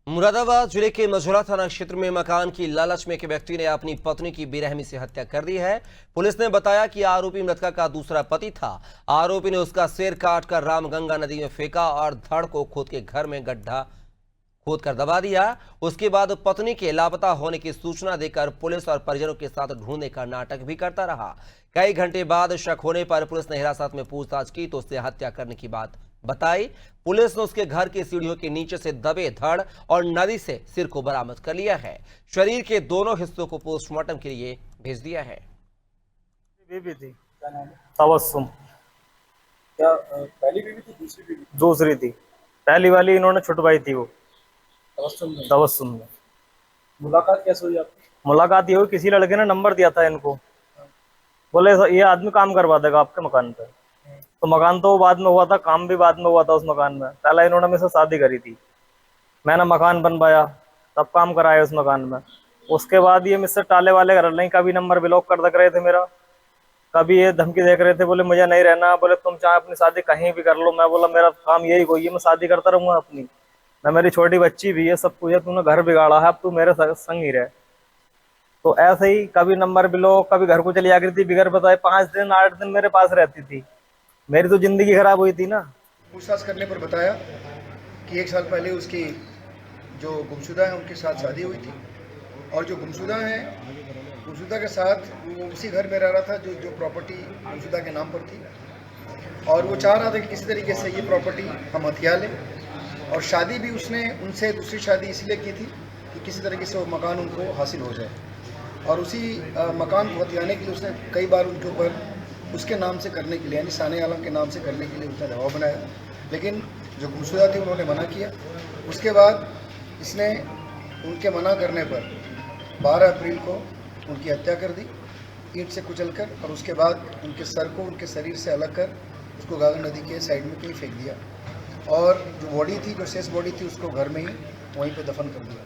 मुरादाबाद जिले के मझौला थाना क्षेत्र में मकान की लालच में एक व्यक्ति ने अपनी पत्नी की बेरहमी से हत्या कर दी है। पुलिस ने बताया कि आरोपी मृतका का दूसरा पति था। आरोपी ने उसका सिर काटकर रामगंगा नदी में फेंका और धड़ को खुद के घर में गड्ढा खोदकर दबा दिया। उसके बाद पत्नी के लापता होने की सूचना देकर पुलिस और परिजनों के साथ ढूंढने का नाटक भी करता रहा। कई घंटे बाद शक होने पर पुलिस ने हिरासत में पूछताछ की तो उससे हत्या करने की बात बताई। पुलिस ने उसके घर की सीढ़ियों के नीचे से दबे धड़ और नदी से सिर को बरामद कर लिया है। शरीर के दोनों हिस्सों को पोस्टमार्टम के लिए भेज दिया है। बीवी थी, तबस्सुम। क्या पहली बीवी थी, दूसरी बीवी थी? दूसरी थी, पहली वाली इन्होंने छुटवाई थी। वो तबस्सुम में मुलाकात कैसे हुई आपकी? मुलाकात ये हुई, किसी लड़के ने नंबर दिया था इनको, बोले ये आदमी काम करवा देगा आपके मकान पे। तो मकान तो बाद में हुआ था, काम भी बाद में हुआ था उस मकान में। पहला इन्होंने मेरे से शादी करी थी, मैंने मकान बनवाया, तब काम कराया उस मकान में। उसके बाद ये मुझसे टाले वाले कर रहे, कभी नंबर ब्लॉक कर देख रहे थे मेरा, कभी ये धमकी देख रहे थे, बोले मुझे नहीं रहना, बोले तुम चाहे अपनी शादी कहीं भी कर लो। मैं बोला मेरा काम यही कोई है, मैं शादी करता रहूंगा अपनी, मैं मेरी छोटी बच्ची भी है, सब कुछ है, तूने घर बिगाड़ा है, अब तू मेरे संग ही रहे। तो ऐसे ही कभी नंबर ब्लॉक, कभी घर को चली आ गई थी बिगर बताए, 5 दिन 8 दिन मेरे पास रहती थी। मेरी तो जिंदगी खराब हुई थी ना। पूछताछ करने पर बताया कि 1 साल पहले उसकी जो गुमशुदा है उनके साथ शादी हुई थी, और जो गुमशुदा है गुमशुदा के साथ वो उसी घर में रह रहा था जो प्रॉपर्टी गुमशुदा के नाम पर थी, और वो चाह रहा था कि किसी तरीके से ये प्रॉपर्टी हम हथिया लें। और शादी भी उसने उनसे दूसरी शादी इसलिए की थी कि किसी तरीके से वो मकान उनको हासिल हो जाए, और उसी मकान को हथियाने के लिए उसने कई बार उनके ऊपर उसके नाम से करने के लिए, यानी साने आलम के नाम से करने के लिए उसने दबाव बनाया, लेकिन जो गुमशुदा थी उन्होंने मना किया। उसके बाद इसने उनके मना करने पर 12 अप्रैल को उनकी हत्या कर दी, ईंट से कुचलकर, और उसके बाद उनके सर को उनके शरीर से अलग कर उसको गंगा नदी के साइड में कहीं फेंक दिया, और जो बॉडी थी, जो शेष बॉडी थी, उसको घर में ही वहीं पे दफन कर दिया।